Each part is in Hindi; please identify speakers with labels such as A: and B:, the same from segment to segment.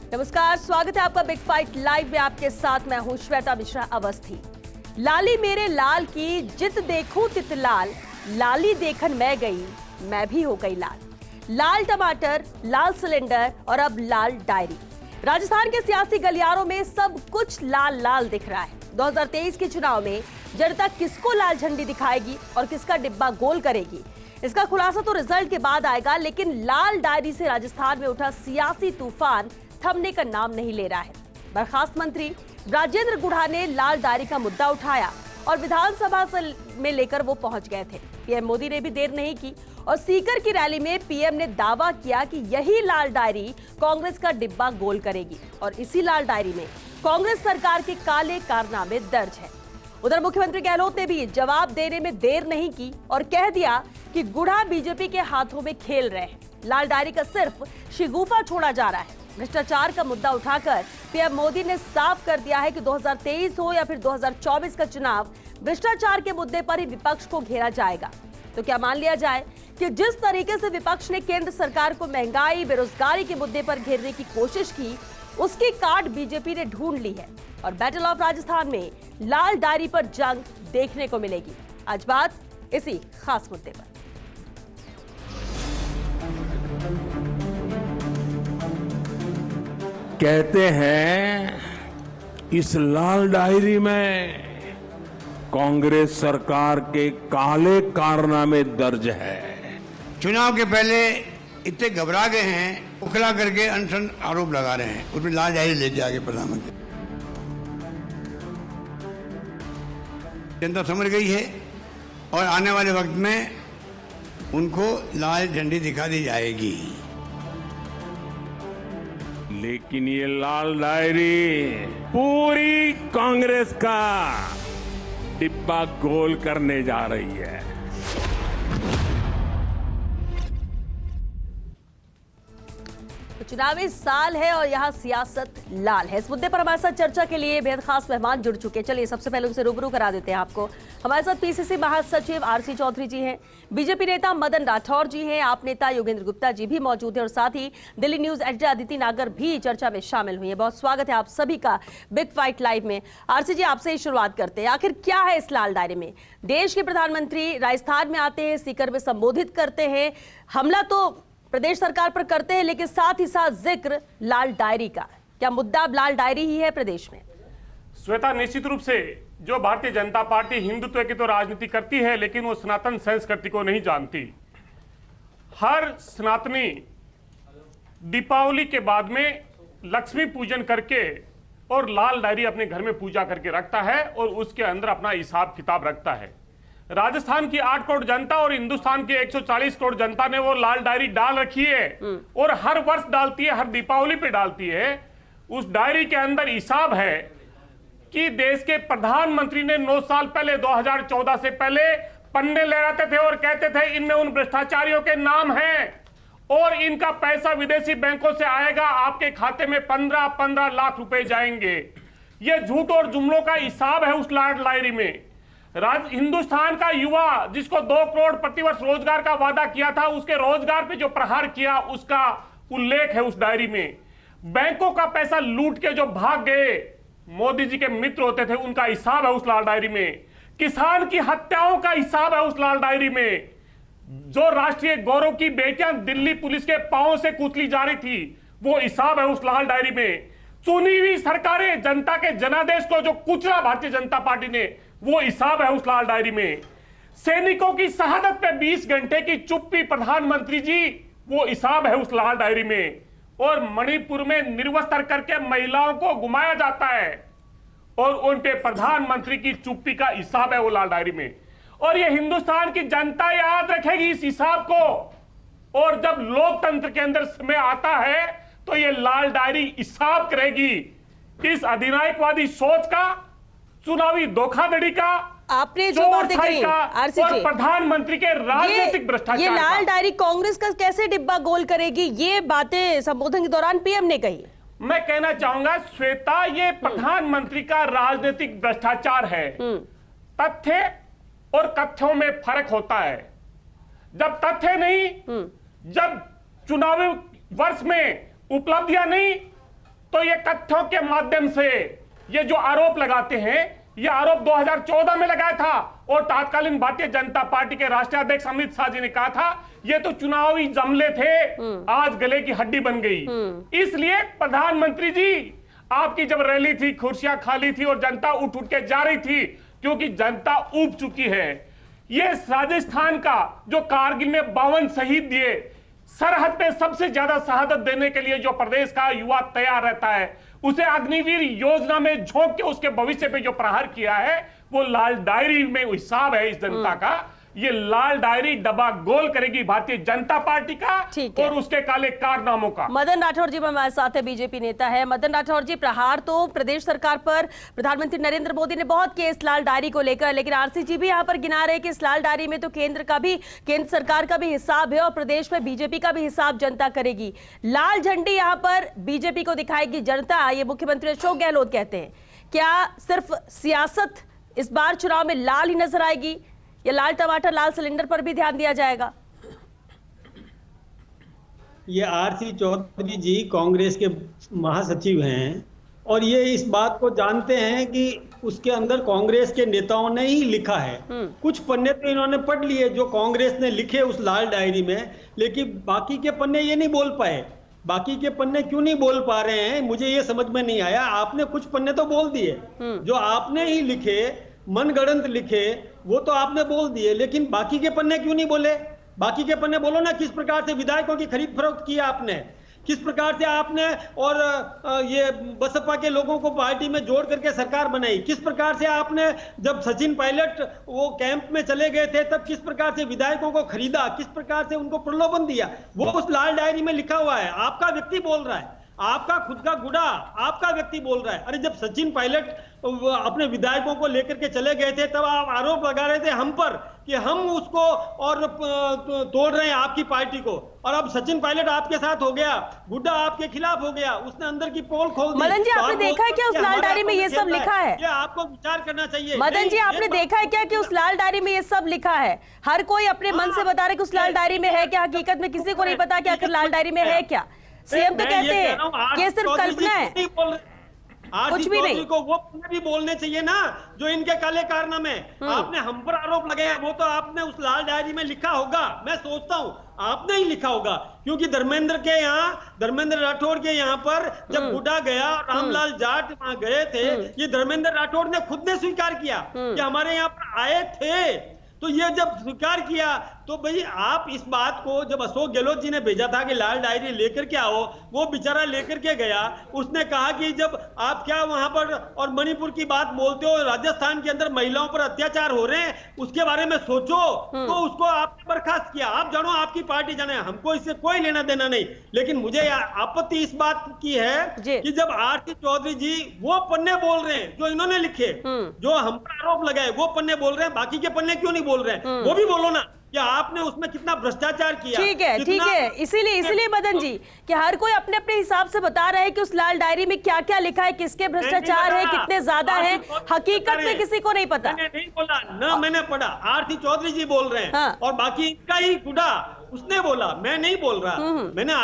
A: नमस्कार, स्वागत है आपका बिग फाइट लाइव में। आपके साथ मैं हूं श्वेता मिश्रा अवस्थी। लाली मेरे लाल की जित देखूं तित लाल, लाली देखन मैं गई मैं भी हो गई लाल। लाल टमाटर, लाल सिलेंडर और अब लाल डायरी। राजस्थान के सियासी गलियारों में सब कुछ लाल लाल दिख रहा है। 2023 के चुनाव में जनता किसको लाल झंडी दिखाएगी और किसका डिब्बा गोल करेगी, इसका खुलासा तो रिजल्ट के बाद आएगा। लेकिन लाल डायरी से राजस्थान में उठा सियासी तूफान थमने का नाम नहीं ले रहा है। बर्खास्त मंत्री राजेंद्र गुढ़ा ने लाल डायरी का मुद्दा उठाया और विधानसभा में लेकर वो पहुंच गए थे। पीएम मोदी ने भी देर नहीं की और सीकर की रैली में पीएम ने दावा किया कि यही लाल डायरी कांग्रेस का डिब्बा गोल करेगी और इसी लाल डायरी में कांग्रेस सरकार के काले कारनामे दर्ज है। उधर मुख्यमंत्री गहलोत ने भी जवाब देने में देर नहीं की और कह दिया कि गुढ़ा बीजेपी के हाथों में खेल रहे हैं। लाल डायरी का सिर्फ शिगुफा छोड़ा जा रहा है। भ्रष्टाचार का मुद्दा उठाकर पीएम मोदी ने साफ कर दिया है कि 2023 हो या फिर 2024 का चुनाव, भ्रष्टाचार के मुद्दे पर ही विपक्ष को घेरा जाएगा। तो क्या मान लिया जाए कि जिस तरीके से विपक्ष ने केंद्र सरकार को महंगाई, बेरोजगारी के मुद्दे पर घेरने की कोशिश की, उसकी काट बीजेपी ने ढूंढ ली है और बैटल ऑफ राजस्थान में लाल डायरी पर जंग देखने को मिलेगी। आज बात इसी खास मुद्दे पर।
B: कहते हैं इस लाल डायरी में कांग्रेस सरकार के काले कारनामे दर्ज है।
C: चुनाव के पहले इतने घबरा गए हैं, उखला करके अनशन आरोप लगा रहे हैं, उसमें लाल डायरी ले जाके प्रधानमंत्री। जनता समझ गई है और आने वाले वक्त में उनको लाल झंडी दिखा दी जाएगी।
B: लेकिन ये लाल डायरी पूरी कांग्रेस का डिब्बा गोल करने जा रही है।
A: चुनावी साल है और यहाँ सियासत लाल है। इस मुद्दे पर हमारे साथ चर्चा के लिए बेहद खास मेहमान जुड़ चुके हैं। चलिए सबसे पहले उनसे रूबरू करा देते हैं आपको। हमारे साथ पीसीसी महासचिव आरसी चौधरी जी हैं, बीजेपी नेता मदन राठौर जी हैं, आप नेता योगेंद्र गुप्ता जी भी मौजूद हैं और साथ ही दिल्ली न्यूज एडिटर अदिति नागर भी चर्चा में शामिल हुई है। बहुत स्वागत है आप सभी का बिग फाइट लाइव में। आरसी जी, आपसे ही शुरुआत करते हैं। आखिर क्या है इस लाल डायरी में? देश के प्रधानमंत्री राजस्थान में आते हैं, सीकर में संबोधित करते हैं, हमला तो प्रदेश सरकार पर करते हैं, लेकिन साथ ही साथ जिक्र लाल डायरी का। क्या मुद्दा अब लाल डायरी ही है प्रदेश में?
D: श्वेता, निश्चित रूप से जो भारतीय जनता पार्टी हिंदुत्व की तो राजनीति करती है, लेकिन वो सनातन संस्कृति को नहीं जानती। हर सनातनी दीपावली के बाद में लक्ष्मी पूजन करके और लाल डायरी अपने घर में पूजा करके रखता है और उसके अंदर अपना हिसाब किताब रखता है। राजस्थान की 8 करोड़ जनता और हिंदुस्तान की 140 करोड़ जनता ने वो लाल डायरी डाल रखी है और हर वर्ष डालती है, हर दीपावली पे डालती है। उस डायरी के अंदर हिसाब है कि देश के प्रधानमंत्री ने 9 साल पहले 2014 से पहले पन्ने लहराते थे और कहते थे इनमें उन भ्रष्टाचारियों के नाम हैं और इनका पैसा विदेशी बैंकों से आएगा, आपके खाते में 15-15 लाख रुपए जाएंगे। ये झूठ और जुमलों का हिसाब है उस लाल डायरी में। हिंदुस्तान का युवा जिसको 2 करोड़ प्रतिवर्ष रोजगार का वादा किया था, उसके रोजगार पे जो प्रहार किया उसका उल्लेख है उस डायरी में। बैंकों का पैसा लूट के जो भाग गए मोदी जी के मित्र होते थे, उनका हिसाब है उस लाल डायरी में। किसान की हत्याओं का हिसाब है उस लाल डायरी में। जो राष्ट्रीय गौरव की बेटियां दिल्ली पुलिस के पांव से कुचली जा रही थी, वो हिसाब है उस लाल डायरी में। चुनी हुई सरकारें जनता के जनादेश को जो कुचला भारतीय जनता पार्टी ने, वो हिसाब है उस लाल डायरी में। सैनिकों की शहादत पे 20 घंटे की चुप्पी प्रधानमंत्री जी, वो हिसाब है उस लाल डायरी में। और मणिपुर में निर्वस्त्र करके महिलाओं को घुमाया जाता है और उन पे प्रधानमंत्री की चुप्पी का हिसाब है वो लाल डायरी में। और ये हिंदुस्तान की जनता याद रखेगी इस हिसाब को। और जब लोकतंत्र के अंदर समय आता है तो ये लाल डायरी हिसाब करेगी इस अधिनायकवादी सोच का, चुनावी धोखाधड़ी का,
A: आपने जो बातें कही आरसी जी,
D: प्रधानमंत्री के राजनीतिक भ्रष्टाचार,
A: ये लाल डायरी कांग्रेस का कैसे डिब्बा गोल करेगी, ये बातें संबोधन के दौरान पीएम ने कही।
D: मैं कहना चाहूंगा श्वेता, ये प्रधानमंत्री का राजनीतिक भ्रष्टाचार है। तथ्य और कथ्यों में फर्क होता है। जब तथ्य नहीं, जब चुनावी वर्ष में उपलब्धियां नहीं, तो ये तथ्यों के माध्यम से ये जो आरोप लगाते हैं, ये आरोप 2014 में लगाया था और तत्कालीन भारतीय जनता पार्टी के राष्ट्रीय अध्यक्ष अमित शाह जी ने कहा था ये तो चुनावी जमले थे, आज गले की हड्डी बन गई। इसलिए प्रधानमंत्री जी, आपकी जब रैली थी, कुर्सियां खाली थी और जनता उठ उठ के जा रही थी, क्योंकि जनता ऊब चुकी है। ये राजस्थान का जो कारगिल में 52 शहीद दिए, सरहद पे सबसे ज्यादा शहादत देने के लिए जो प्रदेश का युवा तैयार रहता है, उसे अग्निवीर योजना में झोंक के उसके भविष्य पे जो प्रहार किया है, वो लाल डायरी में हिसाब है इस जनता का। ये लाल डायरी डबा गोल करेगी भारतीय जनता पार्टी का और उसके काले कारनामों का।
A: मदन राठौर जी हमारे साथ है, बीजेपी नेता है। मदन राठौर जी, प्रहार तो प्रदेश सरकार पर प्रधानमंत्री नरेंद्र मोदी ने बहुत किए इस लाल डायरी को लेकर, लेकिन आरसी जी भी यहाँ पर गिना रहे कि इस लाल डायरी में तो केंद्र सरकार का भी हिसाब है और प्रदेश में बीजेपी का भी हिसाब जनता करेगी। लाल झंडी यहाँ पर बीजेपी को दिखाएगी जनता, ये मुख्यमंत्री अशोक गहलोत कहते हैं। क्या सिर्फ सियासत इस बार चुनाव में लाल ही नजर आएगी या लाल टमाटर लाल सिलेंडर पर भी ध्यान दिया जाएगा?
E: ये आरसी चौधरी जी कांग्रेस के महासचिव हैं और ये इस बात को जानते हैं कि उसके अंदर कांग्रेस के नेताओं ने ही लिखा है। कुछ पन्ने तो इन्होंने पढ़ लिए जो कांग्रेस ने लिखे उस लाल डायरी में, लेकिन बाकी के पन्ने ये नहीं बोल पाए। बाकी के पन्ने क्यों नहीं बोल पा रहे हैं, मुझे ये समझ में नहीं आया। आपने कुछ पन्ने तो बोल दिए, जो आपने ही लिखे, मनगढ़ंत लिखे, वो तो आपने बोल दिए, लेकिन बाकी के पन्ने क्यों नहीं बोले? बाकी के पन्ने बोलो ना। किस प्रकार से विधायकों की खरीद फरोख्त किया आपने, किस प्रकार से आपने और ये बसपा के लोगों को पार्टी में जोड़ करके सरकार बनाई, किस प्रकार से आपने जब सचिन पायलट वो कैंप में चले गए थे तब किस प्रकार से विधायकों को खरीदा, किस प्रकार से उनको प्रलोभन दिया, वो उस लाल डायरी में लिखा हुआ है। आपका व्यक्ति बोल रहा है, आपका खुद का गुड़ा आपका व्यक्ति बोल रहा है। अरे जब सचिन पायलट अपने विधायकों को लेकर के चले गए थे तब आप आरोप लगा रहे थे हम पर कि हम उसको और तोड़ रहे हैं आपकी पार्टी को, और अब सचिन पायलट आपके साथ हो गया, गुड्डा आपके खिलाफ हो गया, उसने अंदर की पोल खोल दी।
A: मदन जी,
E: तो
A: आपने देखा है क्या उस लाल डायरी में ये सब लिखा है?
E: ये आपको विचार करना चाहिए।
A: मदन जी, आपने देखा है क्या कि उस लाल डायरी में ये सब लिखा है? हर कोई अपने मन से बता रहे कि उस लाल डायरी में है क्या, हकीकत में किसी को नहीं पता कि आखिर लाल डायरी में है क्या। सीएम तो कहते हैं ये सिर्फ कल्पना है, कुछ भी नहीं।
E: को वो भी बोलने चाहिए ना जो इनके काले कारनामे आपने हम पर आरोप लगाया, वो तो आपने उस लाल डायरी में लिखा होगा। मैं सोचता हूँ आपने ही लिखा होगा, क्योंकि धर्मेंद्र राठौड़ के यहाँ पर जब बुड्ढा गया, रामलाल जाट वहां गए थे, ये धर्मेंद्र राठौड़ ने खुद ने स्वीकार किया कि हमारे यहाँ पर आए थे। तो ये जब स्वीकार किया तो भाई आप इस बात को, जब अशोक गहलोत जी ने भेजा था कि लाल डायरी लेकर के आओ, वो बेचारा लेकर के गया। उसने कहा कि जब आप क्या वहां पर और मणिपुर की बात बोलते हो, राजस्थान के अंदर महिलाओं पर अत्याचार हो रहे हैं, उसके बारे में सोचो। तो उसको आपने बर्खास्त किया। आप जानो, आपकी पार्टी जाने, हमको इससे कोई लेना देना नहीं। लेकिन मुझे आपत्ति इस बात की है कि जब आरसी चौधरी जी वो पन्ने बोल रहे हैं जो इन्होंने लिखे, जो हम पर आरोप लगाए, वो पन्ने बोल रहे हैं, बाकी के पन्ने क्यों नहीं बोल रहे हैं? वो भी बोलो ना कि आपने उसमें कितना भ्रष्टाचार किया।
A: ठीक है, इसीलिए मदन जी कि हर कोई अपने अपने हिसाब से बता रहा है कि उस लाल डायरी में क्या क्या लिखा है, किसके भ्रष्टाचार है, कितने ज्यादा है, हकीकत में किसी को नहीं पता।
E: मैंने नहीं बोला ना, मैंने पढ़ा, आरती चौधरी जी बोल रहे हैं और बाकी इनका ही गुड़ा उसने बोला, मैं नहीं बोल रहा। मैंने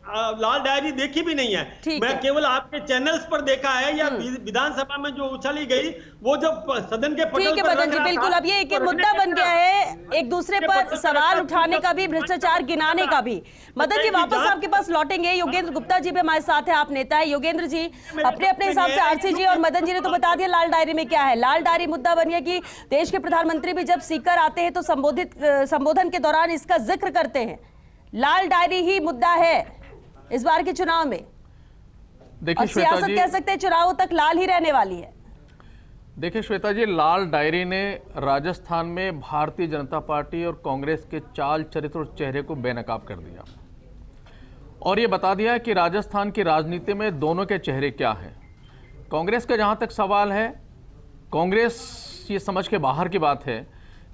E: लाल डायरी देखी भी नहीं है, मैं केवल आपके चैनल्स पर देखा है या विधानसभा में जो उछाली गई वो जब सदन के पटल पर।
A: ठीक है मदन जी, बिल्कुल। अब ये एक मुद्दा बन गया है, एक दूसरे पर सवाल उठाने का भी, भ्रष्टाचार गिनाने का भी। मदन जी वापस आपके पास लौटेंगे। योगेंद्र गुप्ता जी भी हमारे साथ है, आप नेता है। योगेंद्र जी, अपने अपने हिसाब से आरसी जी और मदन जी ने तो बता दिया लाल डायरी में क्या है। लाल डायरी मुद्दा बन गया कि देश के प्रधानमंत्री भी जब सीकर आते हैं तो संबोधन के दौरान इसका जिक्र करते हैं। लाल डायरी ही मुद्दा है इस बार के चुनाव में।
F: देखिए श्वेता जी,
A: कह सकते हैं चुनावों तक लाल ही रहने वाली है।
F: देखिए श्वेता जी, लाल डायरी ने राजस्थान में भारतीय जनता पार्टी और कांग्रेस के चाल चरित्र और चेहरे को बेनकाब कर दिया और ये बता दिया कि राजस्थान की राजनीति में दोनों के चेहरे क्या हैं। कांग्रेस का जहां तक सवाल है, कांग्रेस ये समझ के बाहर की बात है,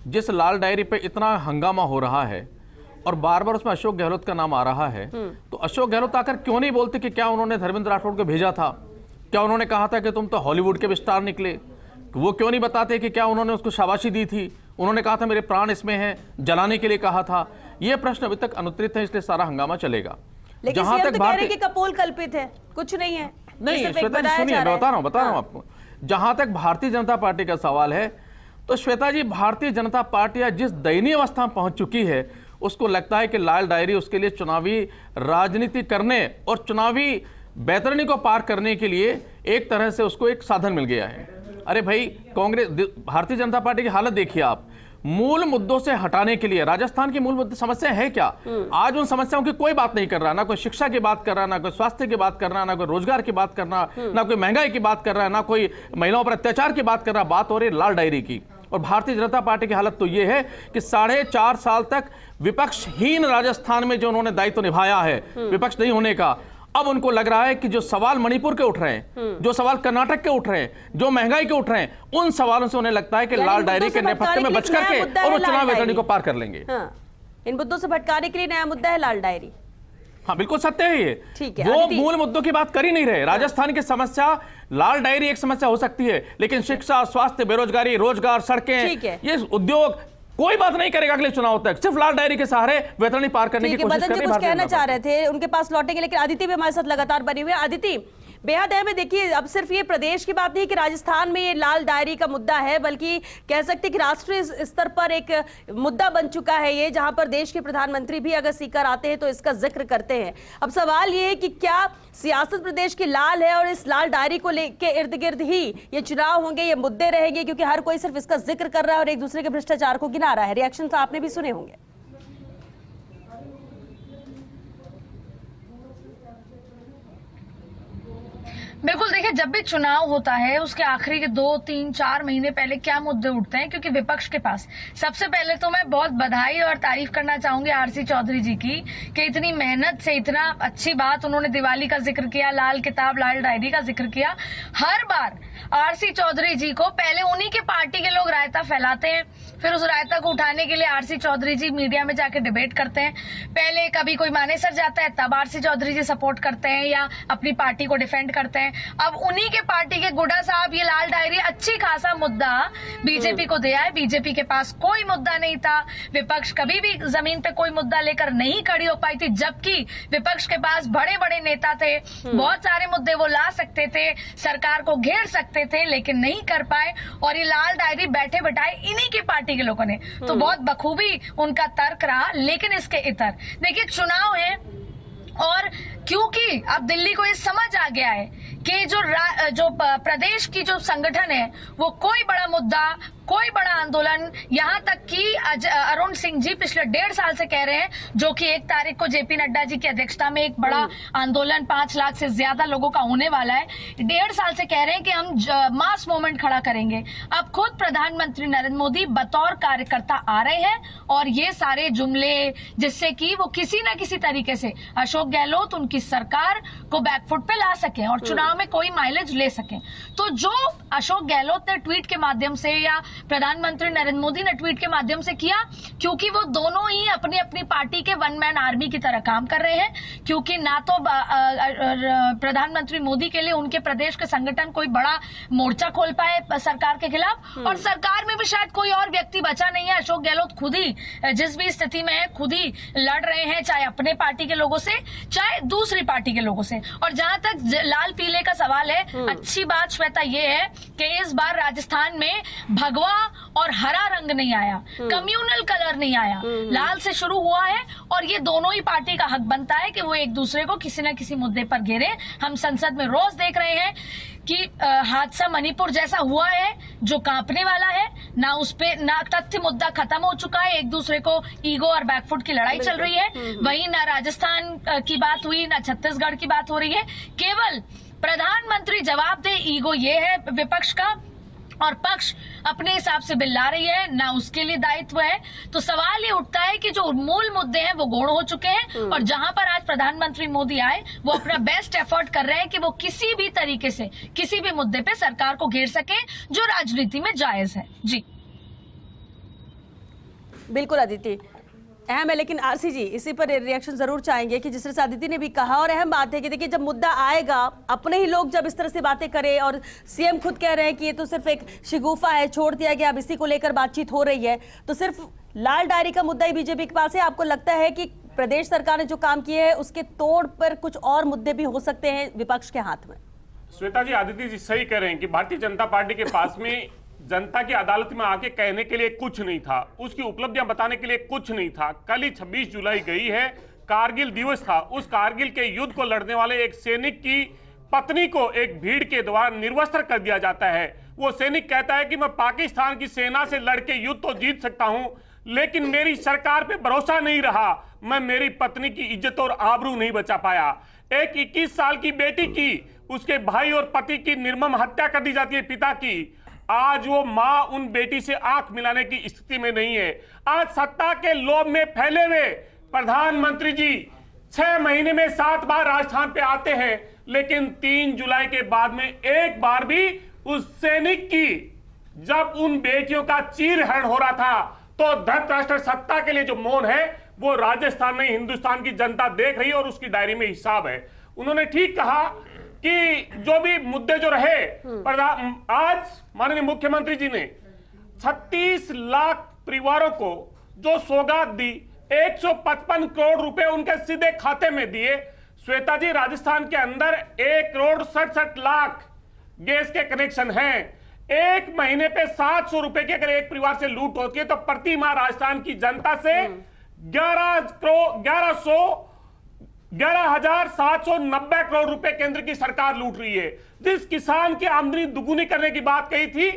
F: जिस लाल डायरी पे इतना हंगामा हो रहा है और बार बार उसमें अशोक गहलोत का नाम आ रहा है, तो अशोक गहलोत आकर क्यों नहीं बोलते कि क्या उन्होंने धर्मेंद्र राठौड़ को भेजा था, क्या उन्होंने कहा था कि तुम तो हॉलीवुड के भी स्टार निकले। वो क्यों नहीं बताते कि क्या उन्होंने उसको शाबाशी दी थी, उन्होंने कहा था मेरे प्राण इसमें हैं, जलाने के लिए कहा था। ये प्रश्न अभी तक अनुत्तरित है, इसलिए सारा हंगामा चलेगा।
A: लेकिन सीएम तो कह रहे हैं कि कपोल कल्पित है, कुछ नहीं है।
F: नहीं
A: सिर्फ एक
F: श्वेता जी
A: बताया
F: सुनिए,
A: जा
F: मैं
A: रहा
F: बता रहा हूँ
A: है।
F: आपको। जहां तक भारतीय जनता पार्टी का सवाल है, तो श्वेता जी भारतीय जनता पार्टी जिस दयनीय अवस्था में पहुंच चुकी है, उसको लगता है कि लाल डायरी उसके लिए चुनावी राजनीति करने और चुनावी बैतरणी को पार करने के लिए एक तरह से उसको एक साधन मिल गया है। अरे भाई, कांग्रेस, भारतीय जनता पार्टी की हालत देखिए आप। मूल मुद्दों से हटाने के लिए, राजस्थान की मूल मुद्दे समस्या है क्या? आज उन समस्याओं की कोई बात नहीं कर रहा, ना कोई शिक्षा की बात कर रहा, ना कोई स्वास्थ्य की बात कर रहा, ना कोई रोजगार की बात कर रहा, ना कोई महंगाई की बात कर रहा, ना कोई महिलाओं पर अत्याचार की बात कर रहा। बात हो रही लाल डायरी की। और भारतीय जनता पार्टी की हालत तो यह है कि 4.5 साल तक विपक्षहीन राजस्थान में जो उन्होंने दायित्व निभाया है विपक्ष नहीं होने का, अब उनको लग रहा है कि जो सवाल मणिपुर के उठ रहे हैं, जो सवाल कर्नाटक के उठ रहे हैं, जो महंगाई के उठ रहे हैं, उन सवालों से उन्हें लगता है कि लाल डायरी के नेपथ्य में बच करके और वो चुनाव बैतरणी को पार कर लेंगे।
A: इन मुद्दों से भटकाने के लिए नया मुद्दा है लाल डायरी।
F: हाँ बिल्कुल सत्य है ये।
A: ठीक है,
F: वो मूल मुद्दों की बात कर ही नहीं रहे। राजस्थान की समस्या, लाल डायरी एक समस्या हो सकती है, लेकिन शिक्षा, स्वास्थ्य, बेरोजगारी, रोजगार, सड़कें, ये उद्योग कोई बात नहीं करेगा अगले चुनाव तक। सिर्फ लाल डायरी के सहारे बैतरणी पार करने की कोशिश कर रही है।
A: कुछ कहना चाह रहे थे, उनके पास लौटेंगे, लेकिन अदिति भी हमारे साथ लगातार बनी हुई है। अदिति, बेहद अहम है। देखिए, अब सिर्फ ये प्रदेश की बात नहीं कि राजस्थान में ये लाल डायरी का मुद्दा है, बल्कि कह सकते हैं कि राष्ट्रीय स्तर पर एक मुद्दा बन चुका है ये, जहां पर देश के प्रधानमंत्री भी अगर सीकर आते हैं तो इसका जिक्र करते हैं। अब सवाल ये है कि क्या सियासत प्रदेश की लाल है और इस लाल डायरी को लेके इर्द गिर्द ही ये चुनाव होंगे, ये मुद्दे रहेंगे, क्योंकि हर कोई सिर्फ इसका जिक्र कर रहा है और एक दूसरे के भ्रष्टाचार को गिना रहा है। रिएक्शन तो आपने भी सुने होंगे।
G: बिल्कुल, देखिए, जब भी चुनाव होता है उसके आखिरी के 2, 3, 4 महीने पहले क्या मुद्दे उठते हैं, क्योंकि विपक्ष के पास सबसे पहले तो मैं बहुत बधाई और तारीफ करना चाहूंगी आरसी चौधरी जी की कि इतनी मेहनत से इतना अच्छी बात उन्होंने दिवाली का जिक्र किया, लाल किताब, लाल डायरी का जिक्र किया। हर बार आरसी चौधरी जी को पहले उन्हीं के पार्टी के लोग रायता फैलाते हैं, फिर उस रायता को उठाने के लिए आरसी चौधरी जी मीडिया में जाके डिबेट करते हैं। पहले कभी कोई मानेसर जाता है तब आरसी चौधरी जी सपोर्ट करते हैं या अपनी पार्टी को डिफेंड करते हैं। अब उन्हीं के पार्टी के गुड्डा साहब ये लाल डायरी अच्छी खासा मुद्दा बीजेपी को दिया है। बीजेपी के पास कोई मुद्दा नहीं था, विपक्ष कभी भी जमीन पे कोई मुद्दा लेकर नहीं खड़ी हो पाई थी, जबकि विपक्ष के पास बड़े बड़े नेता थे, बहुत सारे मुद्दे वो ला सकते थे, सरकार को घेर सकते थे, लेकिन नहीं कर पाए। और ये लाल डायरी बैठे बैठाए इन्हीं के पार्टी के लोगों ने, तो बहुत बखूबी उनका तर्क रहा। लेकिन इसके इतर देखिए, चुनाव है और क्योंकि अब दिल्ली को ये समझ आ गया है कि जो प्रदेश की जो संगठन है वो कोई बड़ा मुद्दा, कोई बड़ा आंदोलन, यहाँ तक कि अरुण सिंह जी पिछले 1.5 साल से कह रहे हैं, जो कि 1 तारीख को जेपी नड्डा जी की अध्यक्षता में एक बड़ा आंदोलन 5 लाख से ज्यादा लोगों का होने वाला है, 1.5 साल से कह रहे हैं कि हम मास मूवमेंट खड़ा करेंगे। अब खुद प्रधानमंत्री नरेंद्र मोदी बतौर कार्यकर्ता आ रहे हैं और ये सारे जुमले जिससे कि वो किसी न किसी तरीके से अशोक गहलोत उनकी सरकार को बैकफुट पे ला सके और चुनाव में कोई माइलेज ले सके। तो जो अशोक गहलोत ने ट्वीट के माध्यम से या प्रधानमंत्री नरेंद्र मोदी ने ट्वीट के माध्यम से किया, क्योंकि वो दोनों ही अपनी अपनी पार्टी के वन मैन आर्मी की तरह काम कर रहे हैं, क्योंकि ना तो प्रधानमंत्री मोदी के लिए उनके प्रदेश के संगठन कोई बड़ा मोर्चा खोल पाए सरकार के खिलाफ, और सरकार में भी शायद कोई और व्यक्ति बचा नहीं है। अशोक गहलोत खुद ही जिस भी स्थिति में है खुद ही लड़ रहे हैं, चाहे अपने पार्टी के लोगों से चाहे दूसरी पार्टी के लोगों से। और जहां तक लाल पीले का सवाल है, अच्छी बात श्वेता ये है कि इस बार राजस्थान में भगवा और हरा रंग नहीं आया, कम्युनल कलर नहीं आया, लाल से शुरू हुआ है। और ये दोनों ही पार्टी का हक बनता है कि वो एक दूसरे को किसी न किसी मुद्दे पर घेरे। हम संसद में रोज देख रहे हैं कि हादसा मणिपुर जैसा हुआ है जो कांपने वाला है, ना उस पे ना तथ्य मुद्दा खत्म हो चुका है, एक दूसरे को ईगो और बैकफुट की लड़ाई चल रही है। वहीं ना राजस्थान की बात हुई, ना छत्तीसगढ़ की बात हो रही है, केवल प्रधानमंत्री जवाब दे, ईगो ये है विपक्ष का और पक्ष अपने हिसाब से बिल्ला रही है, ना उसके लिए दायित्व है। तो सवाल ये उठता है कि जो मूल मुद्दे हैं वो गौण हो चुके हैं और जहां पर आज प्रधानमंत्री मोदी आए वो अपना बेस्ट एफर्ट कर रहे हैं कि वो किसी भी तरीके से किसी भी मुद्दे पे सरकार को घेर सके जो राजनीति में जायज है। जी
A: बिल्कुल अदिति, अहम है। लेकिन आरसी जी इसी पर रिएक्शन जरूर चाहेंगे कि जिस तरह से अदिति ने भी कहा, और अहम बात है कि देखिए जब मुद्दा आएगा, अपने ही लोग जब इस तरह से बातें करें और सीएम खुद कह रहे हैं कि ये तो सिर्फ एक शिगुफा है, छोड़ दिया गया, अब इसी को लेकर बातचीत हो रही है, तो सिर्फ लाल डायरी का मुद्दा ही बीजेपी के पास है। आपको लगता है कि प्रदेश सरकार ने जो काम किए है उसके तोड़ पर कुछ और मुद्दे भी हो सकते हैं विपक्ष के हाथ में?
D: श्वेता जी, आदित्य जी सही कह रहे हैं कि भारतीय जनता पार्टी के पास में जनता की अदालत में आके कहने के लिए कुछ नहीं था, उसकी उपलब्धियां बताने के लिए कुछ नहीं था। कल ही 26 जुलाई गई है, कारगिल दिवस था। उस कारगिल के युद्ध को लड़ने वाले एक सैनिक की पत्नी को एक भीड़ के द्वारा निर्वस्त्र कर दिया जाता है। वो सैनिक कहता है कि मैं पाकिस्तान की सेना से लड़के युद्ध तो जीत सकता हूं, लेकिन मेरी सरकार पे भरोसा नहीं रहा, मैं मेरी पत्नी की इज्जत और आबरू नहीं बचा पाया। एक 21 साल की बेटी की, उसके भाई और पति की निर्मम हत्या कर दी जाती है, पिता की। आज वो मां उन बेटी से आंख मिलाने की स्थिति में नहीं है। आज सत्ता के लोभ में फैले हुए प्रधानमंत्री जी 6 महीने में 7 बार राजस्थान पे आते हैं, लेकिन 3 जुलाई के बाद में एक बार भी उस सैनिक की, जब उन बेटियों का चीरहरण हो रहा था, तो धृतराष्ट्र सत्ता के लिए जो मौन है वो राजस्थान में हिंदुस्तान की जनता देख रही है और उसकी डायरी में हिसाब है। उन्होंने ठीक कहा कि जो भी मुद्दे जो रहे, आज माननीय मुख्यमंत्री जी ने 36 लाख परिवारों को जो सौगात दी, 155 करोड़ रुपए उनके सीधे खाते में दिए। श्वेता जी, राजस्थान के अंदर 1 करोड़ 67 लाख गैस के कनेक्शन हैं। एक महीने पे 700 रुपए की अगर एक परिवार से लूट होती है तो प्रति माह राजस्थान की जनता से 11,790 करोड़ रुपए केंद्र की सरकार लूट रही है। जिस किसान की आमदनी दुगुनी करने की बात कही थी,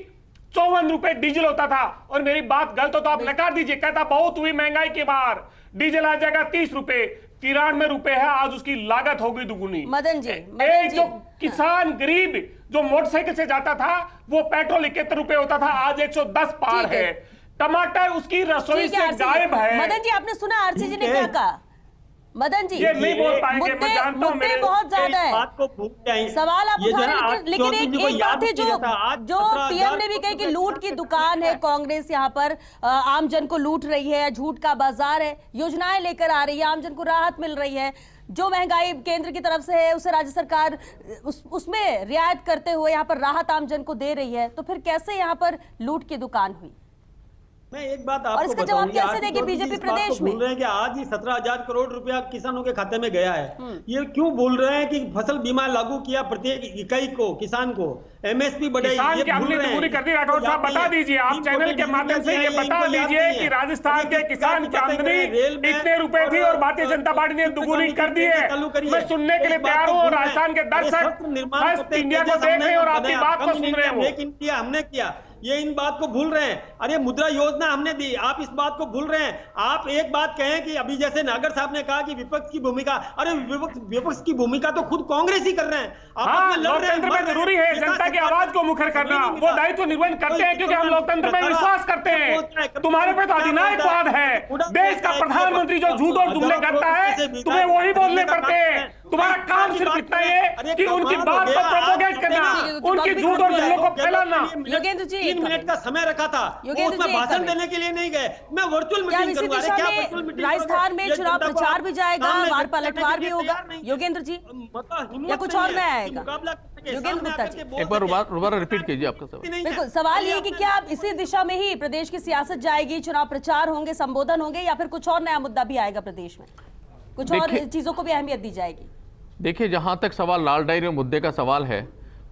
D: 54 रुपए डीजल होता था, और मेरी बात गलत हो तो आप नकार दीजिए, कहता बहुत हुई महंगाई के बार, डीजल आ जाएगा 30 रुपए, 93 रुपए है, आज उसकी लागत हो गई दुगुनी।
A: मदन जी,
D: एक जो किसान गरीब जो मोटरसाइकिल से जाता था वो पेट्रोल 71 रुपए होता था, आज 110 पार है। टमाटर उसकी रसोई से गायब है।
A: मदन जी, आपने सुना आरसी जी ने क्या कहा? मदन जी,
D: ये नहीं बोल पाएंगे, मैं जानता हूं,
A: मुद्दे बहुत ज्यादा है, सवाल आप उठा रहे हैं, लेकिन एक बात है जो पीएम ने भी कही कि लूट की दुकान है कांग्रेस, यहाँ पर आम जन को लूट रही है, झूठ का बाजार है, योजनाएं लेकर आ रही है, आम जन को राहत मिल रही है, जो महंगाई केंद्र की तरफ से है उसे राज्य सरकार उसमें रियायत करते हुए यहाँ पर राहत आम जन को दे रही है, तो फिर कैसे यहाँ पर लूट की दुकान हुई?
E: मैं एक बात आपको
A: और इसका जवाब कैसे देगी बीजेपी प्रदेश में?
E: बोल रहे हैं कि आज ही 17,000 करोड़ रुपया किसानों के खाते में गया है। ये क्यों बोल रहे हैं कि फसल बीमा लागू किया प्रत्येक इकाई को, किसान को एमएसपी बढ़ाई,
D: किसान की आमदनी दुगुनी कर दी। राठौर साहब बता दीजिए, आप चैनल के माध्यम से ये बता दीजिए कि राजस्थान के किसान की आमदनी इतने रुपए थी और भारतीय जनता पार्टी ने दुगुनी कर दी है। मैं सुनने के लिए तैयार हूँ, राजस्थान के दर्शक इंडिया को देख रहे हैं और आपकी बात को सुन रहे हैं।
E: मेक इन इंडिया हमने किया, ये इन बात को भूल रहे हैं। अरे मुद्रा योजना हमने दी, आप इस बात को भूल रहे हैं। आप एक बात कहें कि अभी जैसे नागर साहब ने कहा कि विपक्ष की भूमिका, अरे विपक्ष की भूमिका तो खुद कांग्रेस ही कर रहे हैं।
D: हाँ, लोकतंत्र में जरूरी है जनता की आवाज को मुखर करना, वो दायित्व निर्वहन करते हैं क्योंकि हम लोकतंत्र में विश्वास करते हैं। तुम्हारे पे तो अधिनायकवाद है, देश का प्रधानमंत्री जो झूठ और जुमले करता है तुम्हें वही बोलने पड़ते हैं। तुम्हारा काम सिर्फ इतना ही है कि उनकी बात को प्रोपोगेट करना, उनकी झूठ और जुमलों को फैलाना।
A: योगेंद्र जी,
E: 3 मिनट का समय रखा था, वो उसमें भाषण देने के लिए नहीं गए। मैं वर्चुअल मीटिंग करूंगा। क्या वर्चुअल मीटिंग?
A: राजस्थान में चुनाव प्रचार भी जाएगा, वार पलटवार भी होगा, योगेंद्र जी, या कुछ और नया आएगा? योगेंद्र गुप्ता जी,
F: एक बार दोबारा रिपीट कीजिए आपका सवाल।
A: बिल्कुल, सवाल ये कि क्या आप इसी दिशा में ही प्रदेश की सियासत जाएगी, चुनाव प्रचार होंगे, संबोधन होंगे, या फिर कुछ और नया मुद्दा भी आएगा प्रदेश में, कुछ और चीजों को भी अहमियत दी जाएगी?
F: देखिए, जहां तक सवाल लाल डायरी मुद्दे का सवाल है,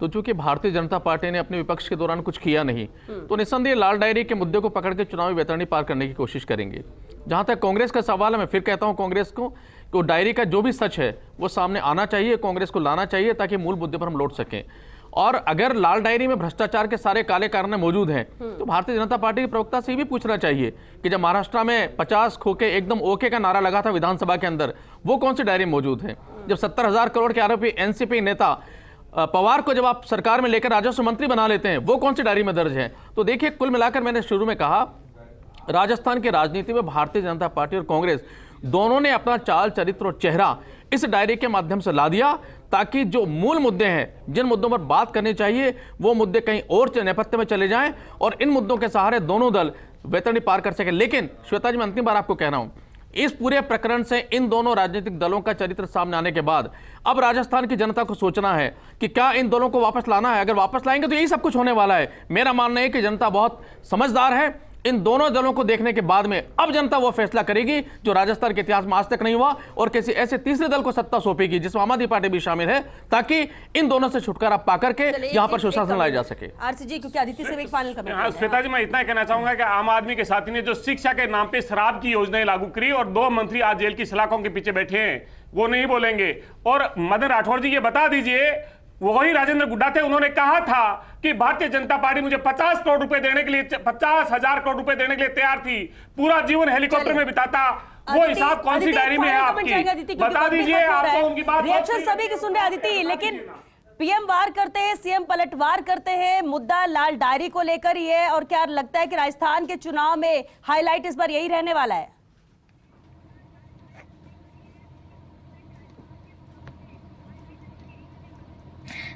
F: तो चूंकि भारतीय जनता पार्टी ने अपने विपक्ष के दौरान कुछ किया नहीं, तो निस्संदेह लाल डायरी के मुद्दे को पकड़ के चुनावी वैतरणी पार करने की कोशिश करेंगे। जहां तक कांग्रेस का सवाल है, मैं फिर कहता हूं कांग्रेस को कि डायरी का जो भी सच है वो सामने आना चाहिए, कांग्रेस को लाना चाहिए, ताकि मूल मुद्दे पर हम लौट सकें। और अगर लाल डायरी में भ्रष्टाचार के सारे काले कारनामे मौजूद हैं, तो भारतीय जनता पार्टी के प्रवक्ता से भी पूछना चाहिए कि जब महाराष्ट्र में 50 खोके एकदम ओके का नारा लगा था विधानसभा के अंदर, वो कौन सी डायरी मौजूद है? जब 70,000 करोड़ के आरोपी एनसीपी नेता पवार को जब आप सरकार में लेकर राजस्व मंत्री बना लेते हैं, वो कौन सी डायरी में दर्ज है? तो देखिए, कुल मिलाकर मैंने शुरू में कहा, राजस्थान की राजनीति में भारतीय जनता पार्टी और कांग्रेस दोनों ने अपना चाल, चरित्र और चेहरा इस डायरी के माध्यम से ला दिया, ताकि जो मूल मुद्दे हैं, जिन मुद्दों पर बात करनी चाहिए, वो मुद्दे कहीं और नेपथ्य में चले जाएं और इन मुद्दों के सहारे दोनों दल वैतरणी पार कर सके। लेकिन श्वेता जी, मैं अंतिम बार आपको कह रहा हूं, इस पूरे प्रकरण से इन दोनों राजनीतिक दलों का चरित्र सामने आने के बाद अब राजस्थान की जनता को सोचना है कि क्या इन दलों को वापस लाना है। अगर वापस लाएंगे तो यही सब कुछ होने वाला है। मेरा मानना है कि जनता बहुत समझदार है, इन दोनों दलों को देखने के बाद में अब जनता वो फैसला करेगी जो राजस्थान के इतिहास में आज तक नहीं हुआ, और किसी ऐसे तीसरे दल को सत्ता सौंपेगी जिसमें आम आदमी पार्टी भी शामिल है, ताकि इन दोनों से छुटकारा पाकर के यहां पर सुशासन लाया जा सके।
A: आरसी जी, क्योंकि अदिति से एक फाइनल कमेंट।
D: श्वेता जी, मैं इतना कहना चाहूंगा कि आम आदमी के साथी ने जो शिक्षा के नाम पे शराब की योजनाएं लागू करी और 2 मंत्री आज जेल की सलाखों के पीछे बैठे हैं, वो नहीं बोलेंगे। और मदन राठौर जी, ये बता दीजिए, वही राजेंद्र गुड्डा थे, उन्होंने कहा था कि भारतीय जनता पार्टी मुझे 50 करोड़ रुपए देने के लिए, 50,000 करोड़ रुपए देने के लिए तैयार थी, पूरा जीवन हेलीकॉप्टर में बिताता। वो हिसाब कौन सी डायरी में है आपकी? बता दीजिए, आपको उनकी बात।
A: रिएक्शन सभी के सुन रहे अदिति, लेकिन पीएम वार करते हैं, सीएम पलटवार करते हैं, मुद्दा लाल डायरी को लेकर ही है। और क्या लगता है कि राजस्थान के चुनाव में हाईलाइट इस बार यही रहने वाला है?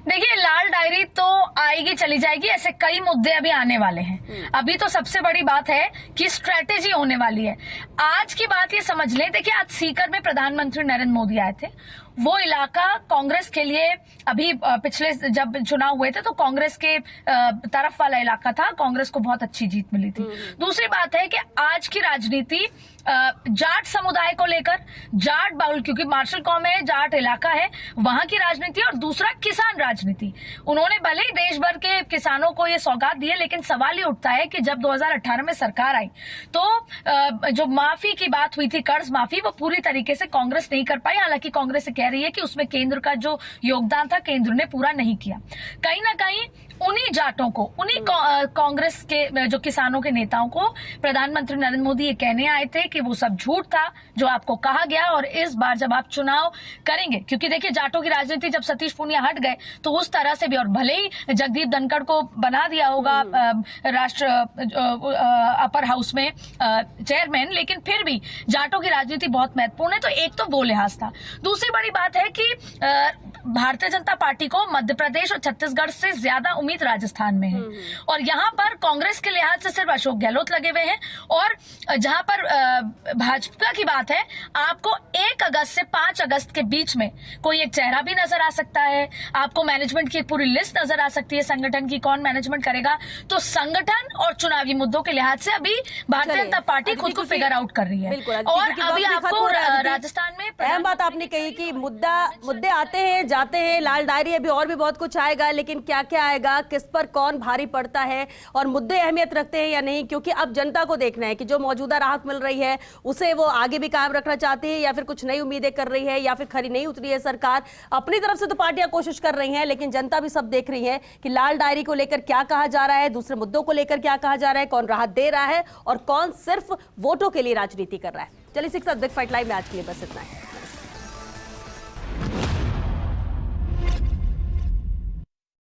G: देखिए, लाल डायरी तो आएगी चली जाएगी, ऐसे कई मुद्दे अभी आने वाले हैं। अभी तो सबसे बड़ी बात है कि स्ट्रेटेजी होने वाली है। आज की बात ये समझ लें, देखिए आज सीकर में प्रधानमंत्री नरेंद्र मोदी आए थे। वो इलाका कांग्रेस के लिए, अभी पिछले जब चुनाव हुए थे तो कांग्रेस के तरफ वाला इलाका था, कांग्रेस को बहुत अच्छी जीत मिली थी। दूसरी बात है कि आज की राजनीति जाट समुदाय को लेकर, जाट बाउल, क्योंकि मार्शल कौम है, जाट इलाका है, वहां की राजनीति, और दूसरा किसान राजनीति। उन्होंने भले ही देश भर के किसानों को ये सौगात दी है, लेकिन सवाल ये उठता है कि जब 2018 में सरकार आई तो जो माफी की बात हुई थी, कर्ज माफी, वो पूरी तरीके से कांग्रेस नहीं कर पाई। हालांकि कांग्रेस से कह रही है कि उसमें केंद्र का जो योगदान था केंद्र ने पूरा नहीं किया। कहीं ना कहीं उन्हीं जाटों को, उन्हीं कांग्रेस के जो किसानों के नेताओं को प्रधानमंत्री नरेंद्र मोदी ये कहने आए थे कि वो सब झूठ था जो आपको कहा गया, और इस बार जब आप चुनाव करेंगे, क्योंकि देखिए जाटों की राजनीति जब सतीश पूनिया हट गए तो उस तरह से भी, और भले ही जगदीप धनखड़ को बना दिया होगा राष्ट्र अपर हाउस में चेयरमैन, लेकिन फिर भी जाटों की राजनीति बहुत महत्वपूर्ण है। तो एक तो वो लिहाज था। दूसरी बड़ी बात है कि भारतीय जनता पार्टी को मध्य प्रदेश और छत्तीसगढ़ से ज्यादा उम्मीद राजस्थान में है, और यहाँ पर कांग्रेस के लिहाज से सिर्फ अशोक गहलोत लगे हुए हैं। और जहां पर भाजपा की बात है, आपको 1 अगस्त से 5 अगस्त के बीच में कोई एक चेहरा भी नजर आ सकता है, आपको मैनेजमेंट की एक पूरी लिस्ट नजर आ सकती है, संगठन की कौन मैनेजमेंट करेगा। तो संगठन और चुनावी मुद्दों के लिहाज से अभी भारतीय जनता पार्टी खुद को फिगर आउट कर रही है। और अभी आपको राजस्थान में
A: अहम बात आपने कही कि मुद्दे आते हैं जाते हैं, लाल डायरी अभी और भी बहुत कुछ आएगा, लेकिन क्या क्या आएगा, किस पर कौन भारी पड़ता है और मुद्दे अहमियत रखते हैं या नहीं, क्योंकि अब जनता को देखना है कि जो मौजूदा राहत मिल रही है उसे वो आगे भी कायम रखना चाहती है या फिर कुछ नई उम्मीदें कर रही है, या फिर खरी नहीं उतरी है सरकार। अपनी तरफ से तो पार्टियां कोशिश कर रही हैं, लेकिन जनता भी सब देख रही है कि लाल डायरी को लेकर क्या कहा जा रहा है, दूसरे मुद्दों को लेकर क्या कहा जा रहा है, कौन राहत दे रहा है और कौन सिर्फ वोटों के लिए राजनीति कर रहा है। चलिए 6 बिग फाइट लाइव में आज के लिए बस इतना है।